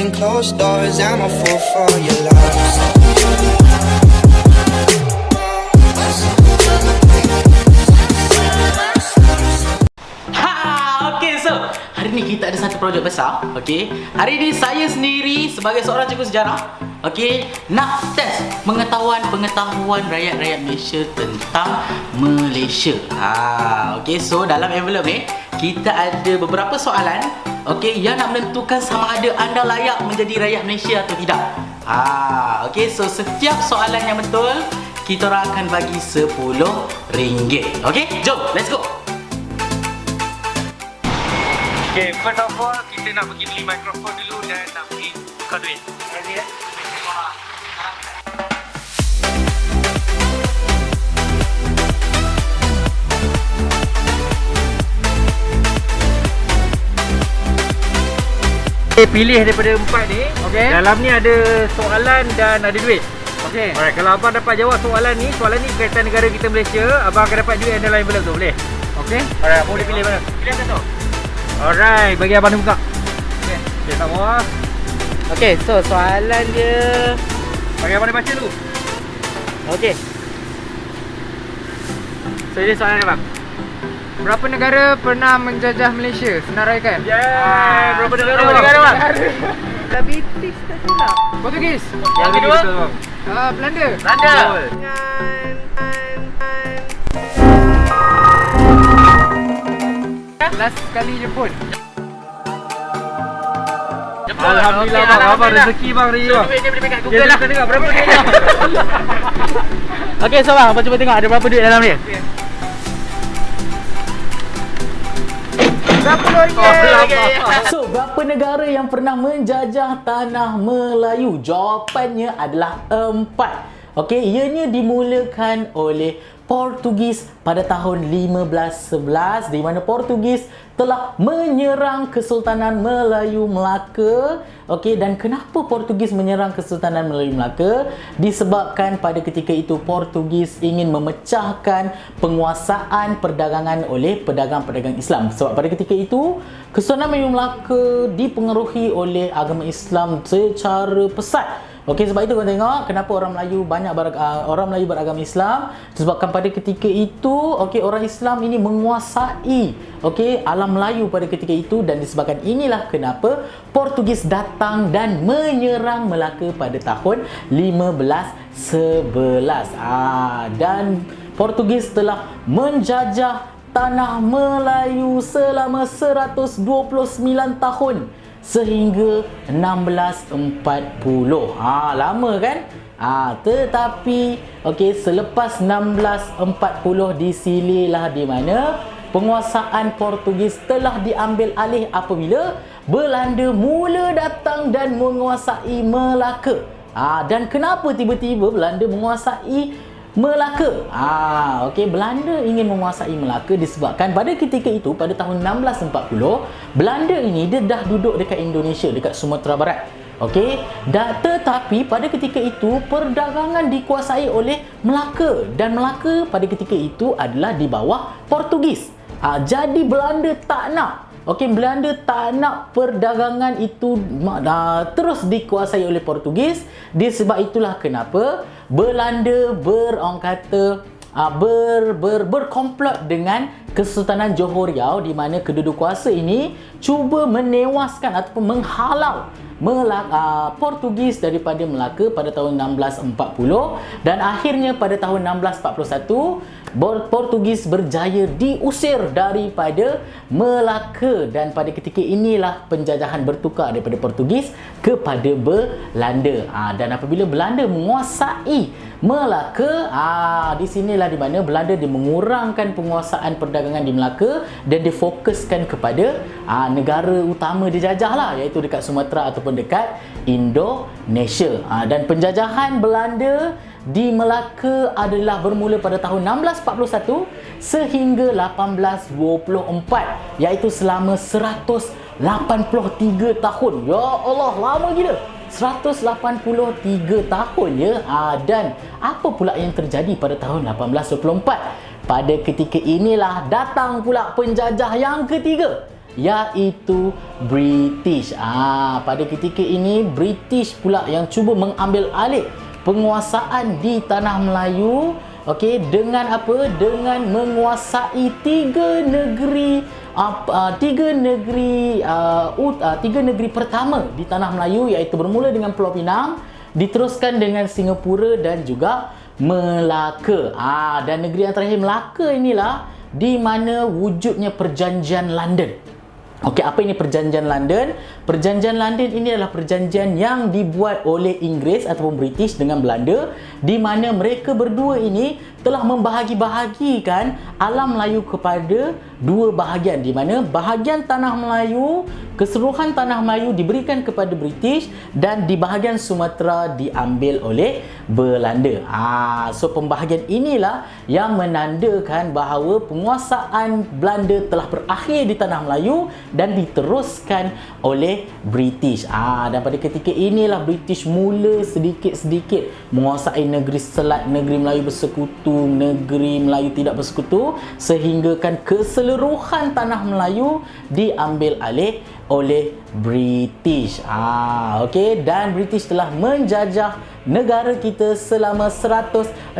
behind closed doors. I'm a fool for your love. Okay, so hari ni kita ada satu projek besar. Okay, hari ni saya sendiri sebagai seorang cikgu sejarah, okay, nak test pengetahuan rakyat-rakyat Malaysia tentang Malaysia. Okay, so dalam envelope ni kita ada beberapa soalan, okay, yang nak menentukan sama ada anda layak menjadi rakyat Malaysia atau tidak. Okay, so setiap soalan yang betul kita orang akan bagi RM10. Okay, jom, let's go. Okay, first of all, kita nak pergi beli mikrofon dulu dan nak pergi tukar duit. Ready ya? Okay, pilih daripada empat ni. Okay. Dalam ni ada soalan dan ada duit. Okay. Alright, kalau abang dapat jawab soalan ni kaitan negara kita Malaysia, abang akan dapat duit dalam envelope tu, boleh? Okay. Alright, abang boleh pilih mana? Pilih satu. Alright, bagi abang ni buka. Okay, okay, tak bawah. Okay, so soalan dia, bagi abang ni baca dulu. Okay. So ini soalan dia bang. Berapa negara pernah menjajah Malaysia? Senang raikan. Yeah, berapa negara bang? British tak silap. Portugis. Yang kedua? Belanda. Belanda. Last kali Jepun. Alhamdulillah bang, abang rezeki bang hari ni bang. Duit dia boleh pegang Google lah. Tengok berapa duit dia. Okey, so bang, abang cuba tengok ada berapa duit dalam ni. So, berapa negara yang pernah menjajah tanah Melayu? Jawapannya adalah 4. Okey, ianya dimulakan oleh Portugis pada tahun 1511, di mana Portugis telah menyerang Kesultanan Melayu Melaka. Okey, dan kenapa Portugis menyerang Kesultanan Melayu Melaka? Disebabkan pada ketika itu Portugis ingin memecahkan penguasaan perdagangan oleh pedagang-pedagang Islam. Sebab pada ketika itu Kesultanan Melayu Melaka dipengaruhi oleh agama Islam secara pesat. Okey, sebab itu kau tengok kenapa orang Melayu orang Melayu beragama Islam, disebabkan pada ketika itu okey, orang Islam ini menguasai okey alam Melayu pada ketika itu, dan disebabkan inilah kenapa Portugis datang dan menyerang Melaka pada tahun 1511. Dan Portugis telah menjajah tanah Melayu selama 129 tahun sehingga 1640. Lama kan? Tetapi okey, selepas 1640 disilirlah di mana penguasaan Portugis telah diambil alih apabila Belanda mula datang dan menguasai Melaka. Dan kenapa tiba-tiba Belanda menguasai Melaka? Okey, Belanda ingin menguasai Melaka disebabkan pada ketika itu pada tahun 1640 Belanda ini dia dah duduk dekat Indonesia, dekat Sumatera Barat. Okey, tetapi pada ketika itu perdagangan dikuasai oleh Melaka, dan Melaka pada ketika itu adalah di bawah Portugis. Jadi Belanda tak nak. Okey, Belanda tak nak perdagangan itu terus dikuasai oleh Portugis. Disebab itulah kenapa Belanda berkomplot dengan Kesultanan Johor Riau, di mana kedua-dua kuasa ini cuba menewaskan ataupun menghalau Portugis daripada Melaka pada tahun 1640, dan akhirnya pada tahun 1641 Portugis berjaya diusir daripada Melaka, dan pada ketika inilah penjajahan bertukar daripada Portugis kepada Belanda. Dan apabila Belanda menguasai Melaka, di sinilah di mana Belanda dia mengurangkan penguasaan perdagangan di Melaka dan difokuskan kepada negara utama dijajah lah, iaitu dekat Sumatera ataupun dekat Indonesia. Dan penjajahan Belanda di Melaka adalah bermula pada tahun 1641 sehingga 1824, iaitu selama 183 tahun. Ya Allah, lama gila. 183 tahun ya. Dan apa pula yang terjadi pada tahun 1824? Pada ketika inilah datang pula penjajah yang ketiga. iaitu British. Pada ketika ini British pula yang cuba mengambil alih penguasaan di tanah Melayu. Okey, dengan apa? Dengan menguasai tiga negeri pertama di tanah Melayu, iaitu bermula dengan Pulau Pinang, diteruskan dengan Singapura dan juga Melaka. Dan negeri yang terakhir, Melaka, inilah di mana wujudnya Perjanjian London. Okey, apa ini Perjanjian London? Perjanjian London ini adalah perjanjian yang dibuat oleh Inggeris ataupun British dengan Belanda, di mana mereka berdua ini telah membahagi-bahagikan alam Melayu kepada dua bahagian, di mana bahagian tanah Melayu, keseluruhan tanah Melayu diberikan kepada British dan di bahagian Sumatera diambil oleh Belanda. So pembahagian inilah yang menandakan bahawa penguasaan Belanda telah berakhir di tanah Melayu dan diteruskan oleh British. Dan pada ketika inilah British mula sedikit-sedikit menguasai negeri Selat, negeri Melayu Bersekutu, negeri Melayu Tidak Bersekutu, sehingga kan keseluruhan tanah Melayu diambil alih oleh British. Okey, dan British telah menjajah negara kita selama 116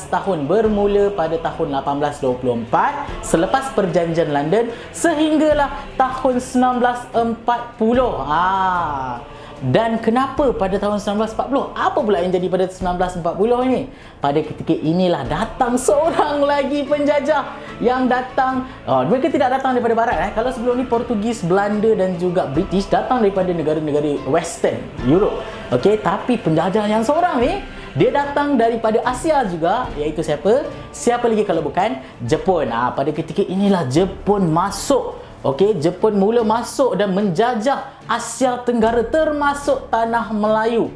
tahun, bermula pada tahun 1824 selepas Perjanjian London sehinggalah tahun 1940. Dan kenapa pada tahun 1940? Apa pula yang jadi pada 1940 ini? Pada ketika inilah datang seorang lagi penjajah yang datang. Mereka tidak datang daripada barat. Kalau sebelum ni Portugis, Belanda dan juga British datang daripada negara-negara Western Europe. Okey, tapi penjajah yang seorang ni, dia datang daripada Asia juga, iaitu siapa? Siapa lagi kalau bukan Jepun. Pada ketika inilah Jepun masuk. Okey, Jepun mula masuk dan menjajah Asia Tenggara termasuk tanah Melayu.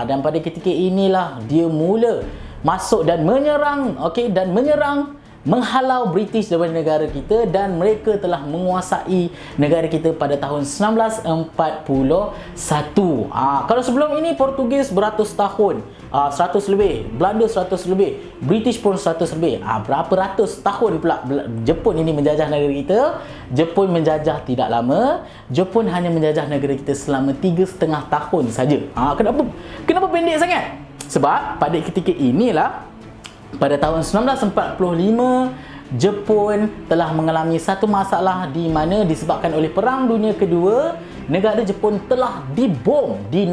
Dan pada ketika inilah dia mula masuk dan menyerang, menghalau British daripada negara kita, dan mereka telah menguasai negara kita pada tahun 1941. Kalau sebelum ini Portugis beratus tahun, 100 lebih, Belanda 100 lebih, British pun 100 lebih. Berapa ratus tahun pula Jepun ini menjajah negara kita. Jepun menjajah tidak lama. Jepun hanya menjajah negara kita selama 3,5 tahun saja. Kenapa pendek sangat? Sebab pada ketika inilah, pada tahun 1945, Jepun telah mengalami satu masalah di mana disebabkan oleh Perang Dunia Kedua, negara Jepun telah dibom di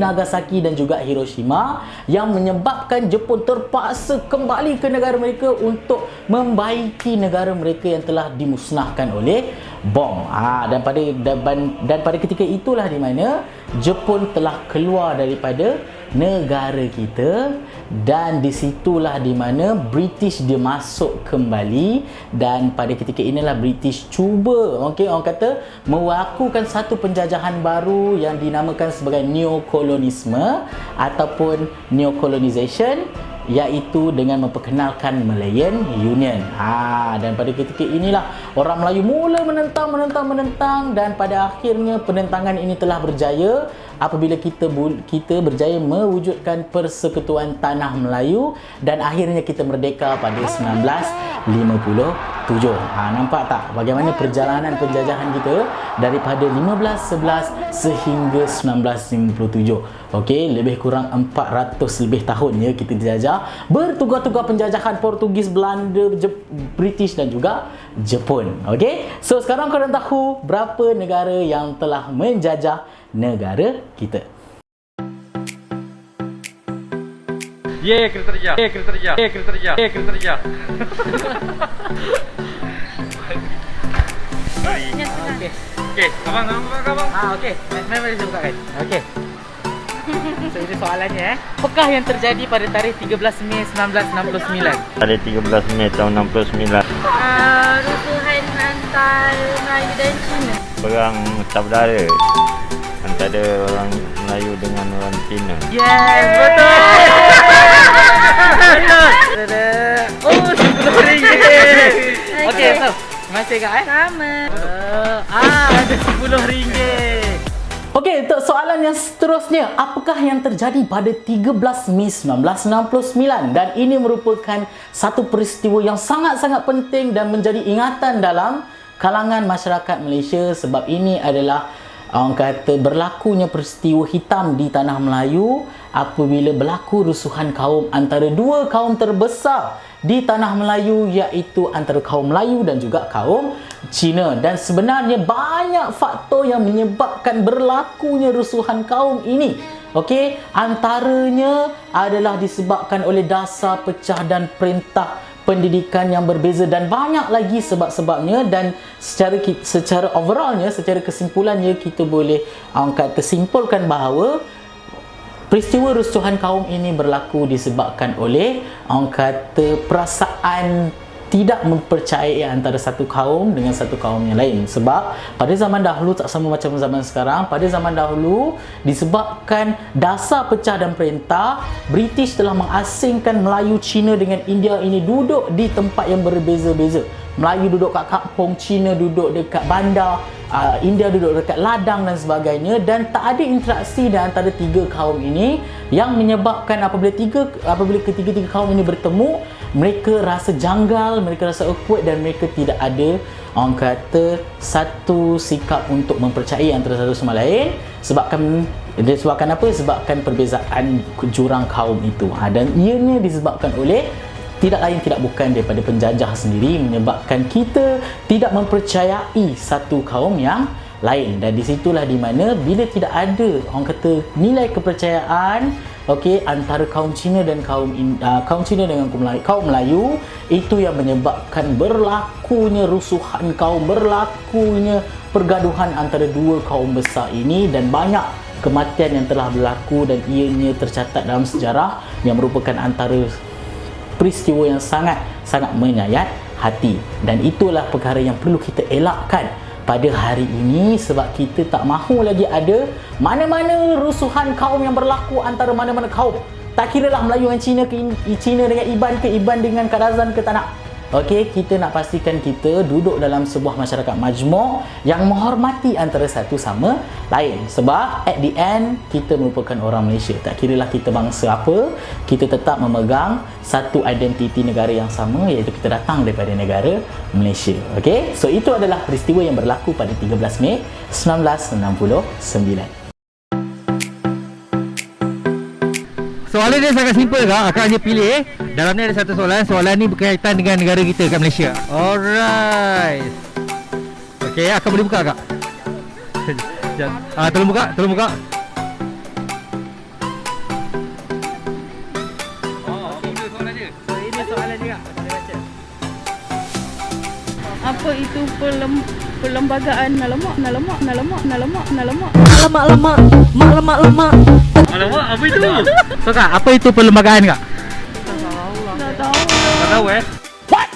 Nagasaki dan juga Hiroshima, yang menyebabkan Jepun terpaksa kembali ke negara mereka untuk membaiki negara mereka yang telah dimusnahkan oleh bom. Dan pada ketika itulah di mana Jepun telah keluar daripada negara kita, dan disitulah di mana British dia masuk kembali. Dan pada ketika inilah British cuba, orang kata, melakukan satu penjajahan baru yang dinamakan sebagai neokolonisme ataupun neocolonization, iaitu dengan memperkenalkan Malayan Union. Dan pada ketika inilah orang Melayu mula menentang, dan pada akhirnya penentangan ini telah berjaya apabila kita berjaya mewujudkan Persekutuan Tanah Melayu, dan akhirnya kita merdeka pada 1957. Nampak tak bagaimana perjalanan penjajahan kita daripada 1511 sehingga 1957. Okey, lebih kurang 400 lebih tahun ya kita dijajah, bertugas-tugas penjajahan Portugis, Belanda, British dan juga Jepun. Okey, so sekarang korang tahu berapa negara yang telah menjajah negara kita. Kereta terjah. Okey, abang. Okey, mari saya bukakan. Okey. So ini soalannya, apakah yang terjadi pada tarikh 13 Mei 1969? Tarikh 13 Mei tahun 69. Rusuhan antara Melayu dan Cina. Perang saudara antara orang Melayu dengan orang Cina. Yes, betul. Oh, RM10. Okey, so masih kak Sama. ada RM10. Okey, untuk soalan yang seterusnya, apakah yang terjadi pada 13 Mei 1969? Dan ini merupakan satu peristiwa yang sangat-sangat penting dan menjadi ingatan dalam kalangan masyarakat Malaysia, sebab ini adalah orang kata berlakunya peristiwa hitam di tanah Melayu apabila berlaku rusuhan kaum antara dua kaum terbesar di tanah Melayu, iaitu antara kaum Melayu dan juga kaum Cina. Dan sebenarnya banyak faktor yang menyebabkan berlakunya rusuhan kaum ini. Okey, antaranya adalah disebabkan oleh dasar pecah dan perintah pendidikan yang berbeza, dan banyak lagi sebab-sebabnya. Dan secara overallnya, secara kesimpulannya, kita boleh kata simpulkan bahawa peristiwa rusuhan kaum ini berlaku disebabkan oleh kata perasaan tidak mempercayai antara satu kaum dengan satu kaum yang lain. Sebab pada zaman dahulu tak sama macam zaman sekarang. Pada zaman dahulu, disebabkan dasar pecah dan perintah, British telah mengasingkan Melayu, Cina dengan India ini duduk di tempat yang berbeza-beza. Melayu duduk kat kampung, Cina duduk dekat bandar, India duduk dekat ladang dan sebagainya, dan tak ada interaksi di antara tiga kaum ini, yang menyebabkan apabila ketiga-tiga kaum ini bertemu, mereka rasa janggal, mereka rasa awkward, dan mereka tidak ada orang kata satu sikap untuk mempercayai antara satu sama lain. Disebabkan apa? Sebabkan perbezaan jurang kaum itu. Dan ianya disebabkan oleh tidak lain tidak bukan daripada penjajah sendiri, menyebabkan kita tidak mempercayai satu kaum yang lain. Dan disitulah di mana bila tidak ada orang kata nilai kepercayaan, okey, antara kaum Cina dan kaum Cina dengan kaum Melayu, itu yang menyebabkan berlakunya rusuhan kaum, berlakunya pergaduhan antara dua kaum besar ini, dan banyak kematian yang telah berlaku, dan ianya tercatat dalam sejarah yang merupakan antara peristiwa yang sangat menyayat hati. Dan itulah perkara yang perlu kita elakkan pada hari ini, sebab kita tak mahu lagi ada mana-mana rusuhan kaum yang berlaku antara mana-mana kaum. Tak kira lah Melayu dengan Cina ke Cina dengan Iban ke Iban dengan Kadazan ke tak nak. Okey, kita nak pastikan kita duduk dalam sebuah masyarakat majmuk yang menghormati antara satu sama lain. Sebab at the end, kita merupakan orang Malaysia. Tak kira lah kita bangsa apa, kita tetap memegang satu identiti negara yang sama, iaitu kita datang daripada negara Malaysia. Okey, so itu adalah peristiwa yang berlaku pada 13 Mei 1969. Soalan dia sangat simple kak, akak hanya pilih. Dalam ni ada satu soalan. Soalan ni berkaitan dengan negara kita kat Malaysia. Alright. Okey, akak boleh buka kak? Tolong buka, tolong buka. Ini soalan dia. Ini soalan dia kak. Boleh baca. Apa itu perlembagaan? Alamak. Alamak, apa itu? So kak, apa itu perlembagaan kak? Tak tahu What?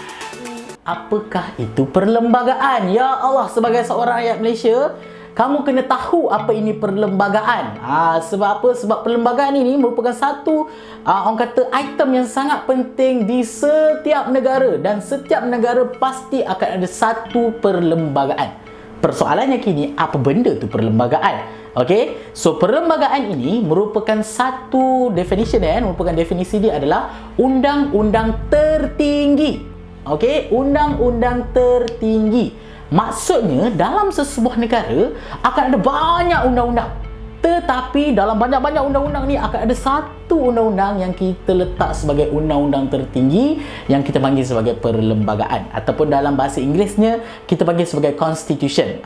Apakah itu perlembagaan? Ya Allah, sebagai seorang rakyat Malaysia, kamu kena tahu apa ini perlembagaan. Sebab apa? Sebab perlembagaan ini merupakan satu orang kata item yang sangat penting di setiap negara, dan setiap negara pasti akan ada satu perlembagaan. Persoalannya kini, apa benda tu perlembagaan? Okey, so perlembagaan ini merupakan satu definition, merupakan definisi dia adalah undang-undang tertinggi. Okey, undang-undang tertinggi. Maksudnya dalam sesebuah negara akan ada banyak undang-undang, tetapi dalam banyak-banyak undang-undang ni akan ada satu undang-undang yang kita letak sebagai undang-undang tertinggi, yang kita panggil sebagai perlembagaan, ataupun dalam bahasa Inggerisnya kita panggil sebagai constitution.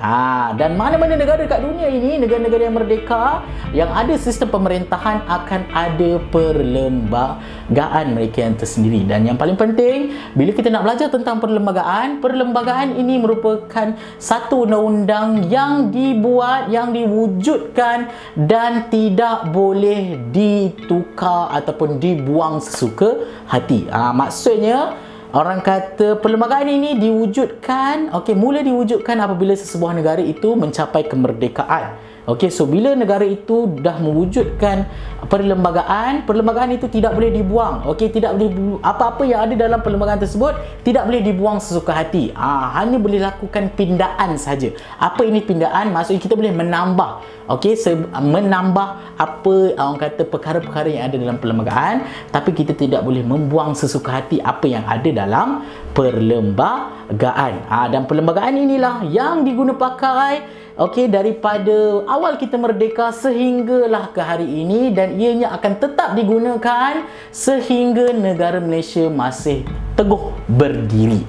Dan mana-mana negara kat dunia ini, negara-negara yang merdeka yang ada sistem pemerintahan, akan ada perlembagaan mereka yang tersendiri. Dan yang paling penting, bila kita nak belajar tentang perlembagaan ini merupakan satu undang-undang yang dibuat, yang diwujudkan, dan tidak boleh ditukar ataupun dibuang sesuka hati. Maksudnya orang kata perlembagaan ini diwujudkan, mula diwujudkan apabila sesebuah negara itu mencapai kemerdekaan. Okey, so bila negara itu dah mewujudkan perlembagaan itu tidak boleh dibuang. Okey, tidak boleh apa-apa yang ada dalam perlembagaan tersebut tidak boleh dibuang sesuka hati. Hanya boleh lakukan pindaan saja. Apa ini pindaan? Maksudnya kita boleh menambah. Okey, menambah apa orang kata perkara-perkara yang ada dalam perlembagaan, tapi kita tidak boleh membuang sesuka hati apa yang ada dalam perlembagaan. Dan perlembagaan inilah yang diguna pakai daripada awal kita merdeka sehinggalah ke hari ini, dan ianya akan tetap digunakan sehingga negara Malaysia masih teguh berdiri.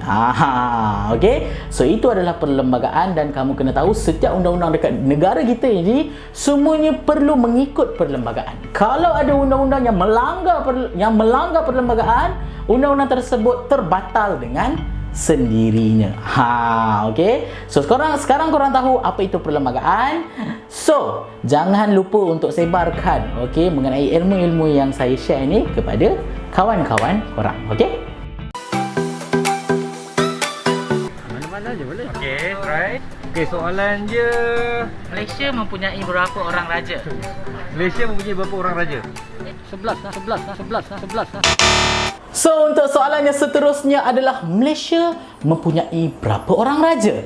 So itu adalah perlembagaan, dan kamu kena tahu setiap undang-undang dekat negara kita ini semuanya perlu mengikut perlembagaan. Kalau ada undang-undang yang melanggar perlembagaan, undang-undang tersebut terbatal dengan sendirinya. Okey. So sekarang korang tahu apa itu perlembagaan. So, jangan lupa untuk sebarkan mengenai ilmu-ilmu yang saya share ini kepada kawan-kawan korang. Okey? Mana-mana je boleh. Okey, right. Okey, soalan je. Malaysia mempunyai berapa orang raja? Malaysia mempunyai berapa orang raja? 11. So, untuk soalan yang seterusnya adalah Malaysia mempunyai berapa orang raja?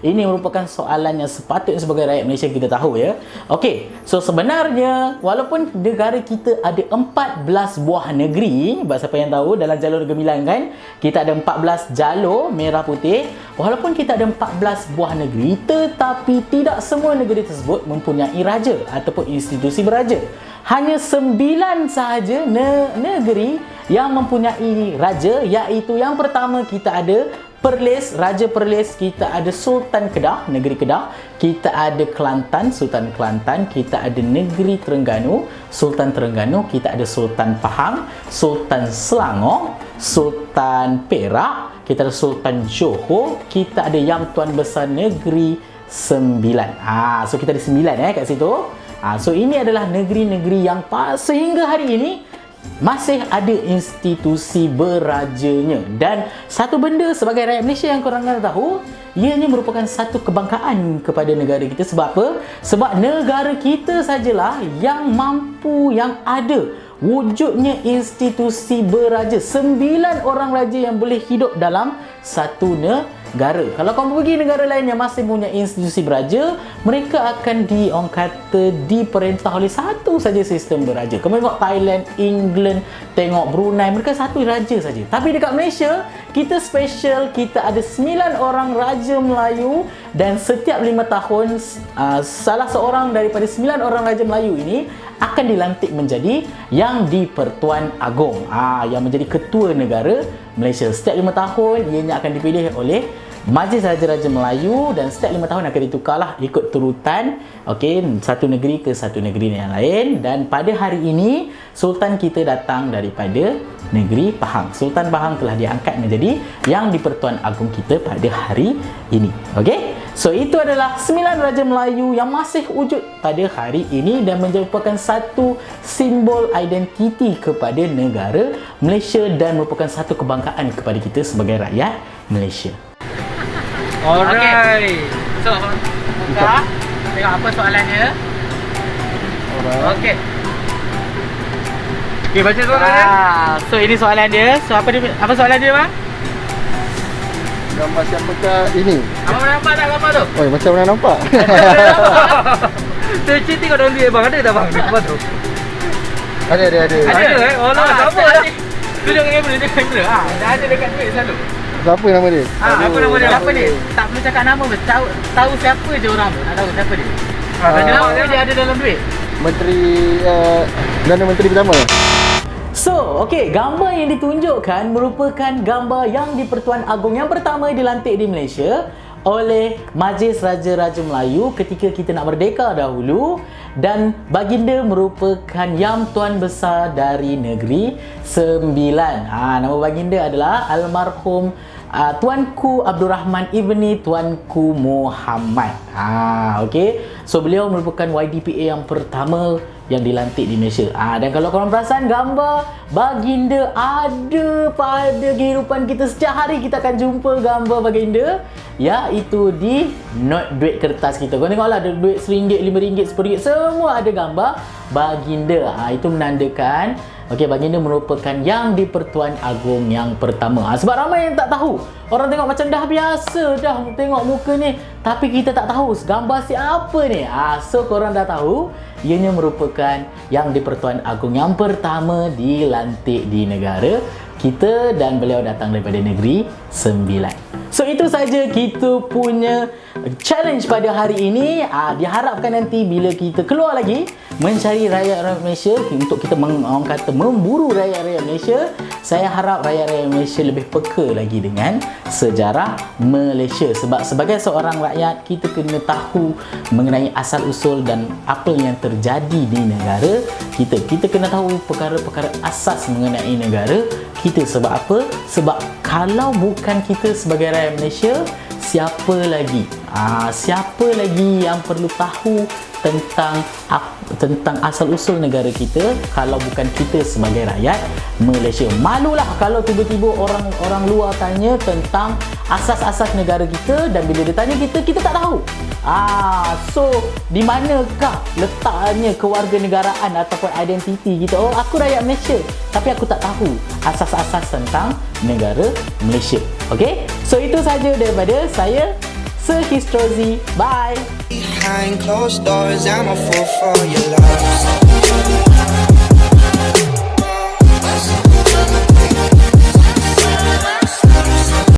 Ini merupakan soalan yang sepatutnya sebagai rakyat Malaysia kita tahu ya. Okey, so sebenarnya walaupun negara kita ada 14 buah negeri, bagi siapa yang tahu dalam jalur gemilang kan, kita ada 14 jalur merah putih. Walaupun kita ada 14 buah negeri, tetapi tidak semua negeri tersebut mempunyai raja ataupun institusi beraja. Hanya 9 sahaja negeri yang mempunyai raja, iaitu yang pertama kita ada Perlis, Raja Perlis, kita ada Sultan Kedah, Negeri Kedah, kita ada Kelantan, Sultan Kelantan, kita ada Negeri Terengganu, Sultan Terengganu, kita ada Sultan Pahang, Sultan Selangor, Sultan Perak, kita ada Sultan Johor, kita ada Yang Tuan Besar Negeri Sembilan. So kita ada 9 kat situ. So ini adalah negeri-negeri yang sehingga hari ini masih ada institusi berajanya. Dan satu benda sebagai rakyat Malaysia yang korang kena tahu, ianya merupakan satu kebanggaan kepada negara kita. Sebab apa? Sebab negara kita sajalah yang mampu, yang ada wujudnya institusi beraja. 9 orang raja yang boleh hidup dalam satu negara. Kalau kamu pergi negara lain yang masih punya institusi beraja, mereka akan diperintah oleh satu saja sistem beraja. Kamu tengok Thailand, England, tengok Brunei, mereka satu raja saja. Tapi dekat Malaysia, kita special, kita ada 9 orang raja Melayu, dan setiap 5 tahun salah seorang daripada 9 orang raja Melayu ini akan dilantik menjadi yang di-Pertuan Agong, yang menjadi ketua negara Malaysia. Setiap 5 tahun ianya akan dipilih oleh Majlis Raja-Raja Melayu, dan setiap 5 tahun akan ditukarlah ikut turutan satu negeri ke satu negeri yang lain. Dan pada hari ini Sultan kita datang daripada negeri Pahang. Sultan Pahang telah diangkat menjadi yang di-Pertuan Agong kita pada hari ini. Okey? So itu adalah 9 Raja Melayu yang masih wujud pada hari ini dan merupakan satu simbol identiti kepada negara Malaysia dan merupakan satu kebanggaan kepada kita sebagai rakyat Malaysia. Alright. So, buka. Tengok apa soalannya. Okey. Okey, baca soalannya. So ini soalan dia. So apa soalan dia, bang? Gambar siapakah ini? Abang nampak tak gambar tu? Oh, macam mana nampak? Saya tengok dalam dia bang, ada tak bang gambar tu? Ada. Ada oh lah, gambar dah. Tunjuk kamera. Dah ada dekat duit selalu. Siapa nama dia? Apa nama dia? Apa dia? Tak perlu cakap nama pun. Tahu siapa je orang tu. Nak tahu siapa dia. Kenapa dia ada dalam duit? Menteri Perdana Menteri pertama. So, gambar yang ditunjukkan merupakan gambar yang di-Pertuan Agong yang pertama dilantik di Malaysia oleh Majlis Raja-Raja Melayu ketika kita nak merdeka dahulu, dan baginda merupakan Yang Tuan Besar dari Negeri Sembilan. Nama baginda adalah almarhum Tuanku Abdul Rahman Ibni Tuanku Muhammad. So beliau merupakan YDPA yang pertama yang dilantik di Malaysia. Dan kalau korang perasan gambar baginda ada pada kehidupan kita setiap hari, kita akan jumpa gambar baginda, iaitu di not duit kertas kita. Korang tengoklah, ada duit RM1, RM5, RM10, semua ada gambar baginda. Itu menandakan baginda merupakan yang di-Pertuan Agong yang pertama. Sebab ramai yang tak tahu. Orang tengok macam dah biasa dah tengok muka ni, tapi kita tak tahu gambar siapa ni. So korang dah tahu, ianya merupakan yang di-Pertuan Agong yang pertama dilantik di negara kita, dan beliau datang daripada negeri Sembilan. So itu saja kita punya challenge pada hari ini. Diharapkan nanti bila kita keluar lagi mencari rakyat-rakyat Malaysia, untuk kita orang kata memburu rakyat-rakyat Malaysia, saya harap rakyat-rakyat Malaysia lebih peka lagi dengan sejarah Malaysia. Sebab sebagai seorang rakyat, kita kena tahu mengenai asal-usul dan apa yang terjadi di negara kita. Kita kena tahu perkara-perkara asas mengenai negara kita. Sebab apa? Sebab kalau bukan kita sebagai rakyat Malaysia, siapa lagi? Siapa lagi yang perlu tahu tentang asal-usul negara kita kalau bukan kita sebagai rakyat Malaysia? Malulah kalau tiba-tiba orang luar tanya tentang asas-asas negara kita, dan bila dia tanya kita tak tahu. So di manakah letaknya kewarganegaraan ataupun identiti kita? Oh, aku rakyat Malaysia, tapi aku tak tahu asas-asas tentang negara Malaysia. Okay, so itu saja daripada saya, Sir Histrozi. Bye. Behind closed doors, I'm a fool for your love.